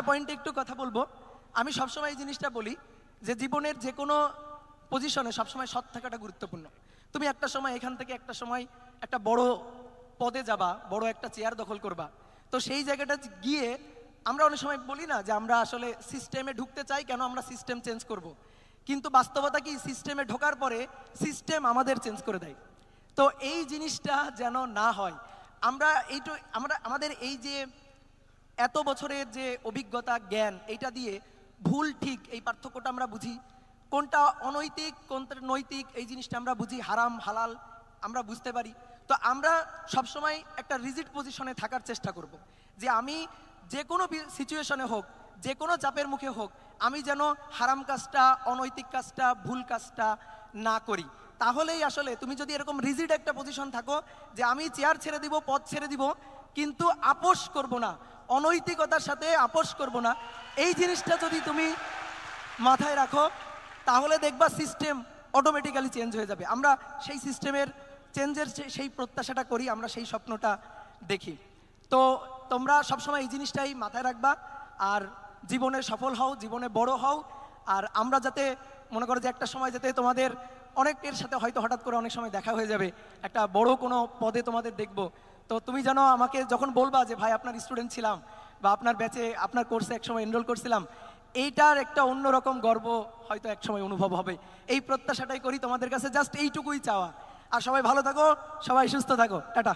একটা পয়েন্টে একটু কথা বলবো। আমি সবসময় এই জিনিসটা বলি যে জীবনের যে কোনো পজিশনে সবসময় সৎ থাকাটা গুরুত্বপূর্ণ। তুমি একটা সময় এখান থেকে একটা সময় একটা বড় পদে যাবা, বড় একটা চেয়ার দখল করবা, তো সেই জায়গাটা গিয়ে আমরা অনেক সময় বলি না যে আমরা আসলে সিস্টেমে ঢুকতে চাই, কেন আমরা সিস্টেম চেঞ্জ করব। কিন্তু বাস্তবতা কি, সিস্টেমে ঢোকার পরে সিস্টেম আমাদের চেঞ্জ করে দেয়। তো এই জিনিসটা যেন না হয়, আমরা আমাদের এই যে এত বছরের যে অভিজ্ঞতা জ্ঞান, এইটা দিয়ে ভুল ঠিক এই পার্থক্যটা আমরা বুঝি, কোনটা অনৈতিক কোনটা নৈতিক এই জিনিসটা আমরা বুঝি, হারাম হালাল আমরা বুঝতে পারি। তো আমরা সবসময় একটা রিজিড পজিশনে থাকার চেষ্টা করব যে আমি যে কোনো সিচুয়েশনে হোক, যে কোনো চাপের মুখে হোক, আমি যেন হারাম কাজটা, অনৈতিক কাজটা, ভুল কাজটা না করি। তাহলেই আসলে তুমি যদি এরকম রিজিড একটা পজিশন থাকো যে আমি চেয়ার ছেড়ে দিব, পদ ছেড়ে দিব, কিন্তু আপোষ করব না, অনৈতিকতার সাথে আপোষ করব না, এই জিনিসটা যদি তুমি মাথায় রাখো, তাহলে দেখবা সিস্টেম অটোমেটিক্যালি চেঞ্জ হয়ে যাবে। আমরা সেই সিস্টেমের চেঞ্জের সেই প্রত্যাশাটা করি, আমরা সেই স্বপ্নটা দেখি। তো তোমরা সবসময় এই জিনিসটাই মাথায় রাখবা, আর জীবনে সফল হও, জীবনে বড় হও। আর আমরা যাতে মনে করো যে একটা সময় যাতে তোমাদের অনেকের সাথে হয়তো হঠাৎ করে অনেক সময় দেখা হয়ে যাবে, একটা বড় কোনো পদে তোমাদের দেখবো, তো তুমি যেন আমাকে যখন বলবা যে ভাই আপনার স্টুডেন্ট ছিলাম বা আপনার ব্যাচে আপনার কোর্সে একসময় এনরোল করছিলাম, এইটার একটা অন্যরকম গর্ব হয়তো একসময় অনুভব হবে। এই প্রত্যাশাটাই করি তোমাদের কাছে, জাস্ট এইটুকুই চাওয়া। আর সবাই ভালো থাকো, সবাই সুস্থ থাকো, টাটা।